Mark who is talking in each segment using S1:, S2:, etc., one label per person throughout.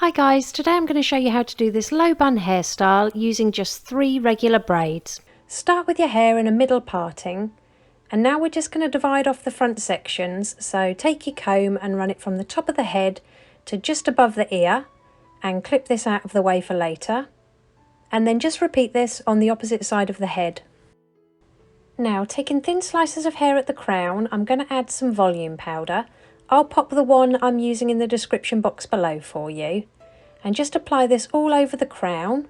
S1: Hi guys, today I'm going to show you how to do this low bun hairstyle using just 3 regular braids. Start with your hair in a middle parting, and now we're just going to divide off the front sections. So take your comb and run it from the top of the head to just above the ear and clip this out of the way for later. And then just repeat this on the opposite side of the head. Now, taking thin slices of hair at the crown, I'm going to add some volume powder. I'll pop the one I'm using in the description box below for you, and just apply this all over the crown.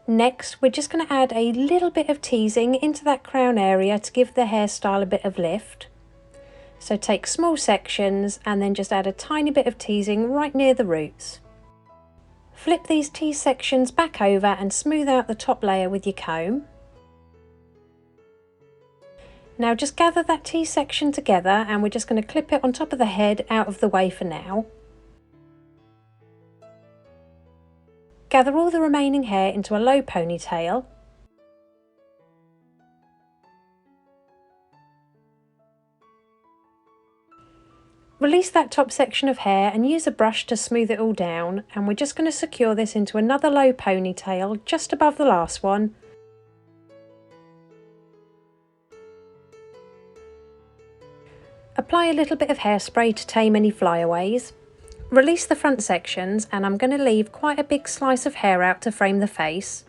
S1: Next, we're just going to add a little bit of teasing into that crown area to give the hairstyle a bit of lift. So take small sections and then just add a tiny bit of teasing right near the roots. Flip these teased sections back over and smooth out the top layer with your comb. Now just gather that teased section together and we're just going to clip it on top of the head out of the way for now. Gather all the remaining hair into a low ponytail. Release that top section of hair and use a brush to smooth it all down, and we're just going to secure this into another low ponytail just above the last one. Apply a little bit of hairspray to tame any flyaways. Release the front sections, and I'm going to leave quite a big slice of hair out to frame the face.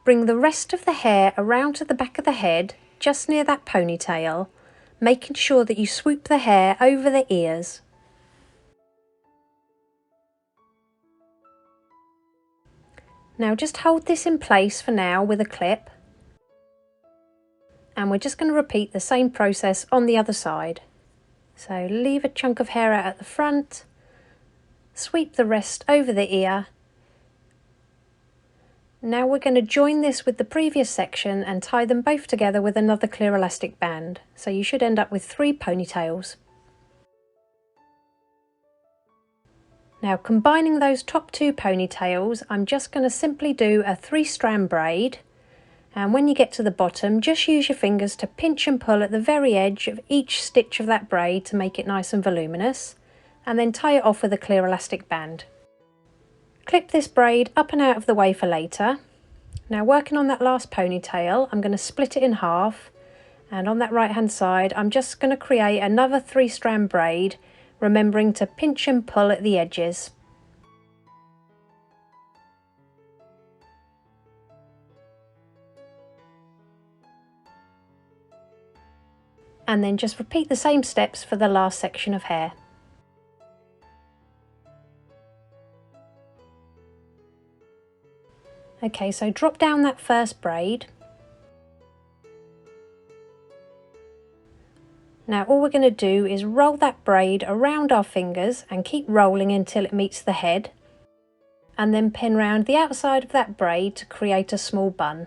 S1: Bring the rest of the hair around to the back of the head, just near that ponytail, making sure that you swoop the hair over the ears. Now just hold this in place for now with a clip. And we're just going to repeat the same process on the other side. So leave a chunk of hair out at the front, sweep the rest over the ear. Now we're going to join this with the previous section and tie them both together with another clear elastic band. So you should end up with 3 ponytails. Now, combining those top 2 ponytails, I'm just going to simply do a 3-strand braid. And when you get to the bottom, just use your fingers to pinch and pull at the very edge of each stitch of that braid to make it nice and voluminous, and then tie it off with a clear elastic band. Clip this braid up and out of the way for later. Now, working on that last ponytail, I'm going to split it in half, and on that right hand side I'm just going to create another 3-strand braid, remembering to pinch and pull at the edges. And then just repeat the same steps for the last section of hair. Okay, so drop down that first braid. Now all we're going to do is roll that braid around our fingers and keep rolling until it meets the head, and then pin round the outside of that braid to create a small bun.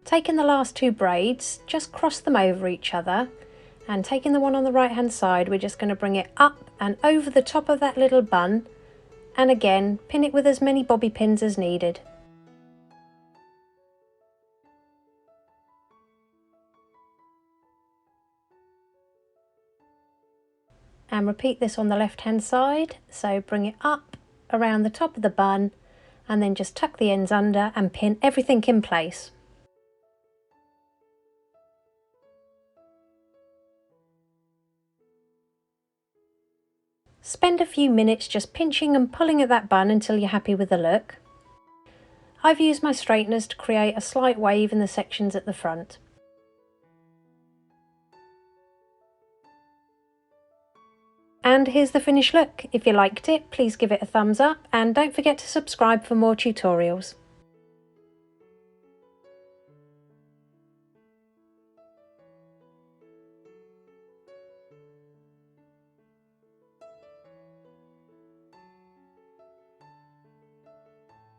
S1: Taking the last 2 braids, just cross them over each other, and taking the one on the right hand side, we're just going to bring it up and over the top of that little bun, and again pin it with as many bobby pins as needed. And repeat this on the left hand side, so bring it up around the top of the bun and then just tuck the ends under and pin everything in place. Spend a few minutes just pinching and pulling at that bun until you're happy with the look. I've used my straighteners to create a slight wave in the sections at the front. And here's the finished look. If you liked it, please give it a thumbs up and don't forget to subscribe for more tutorials.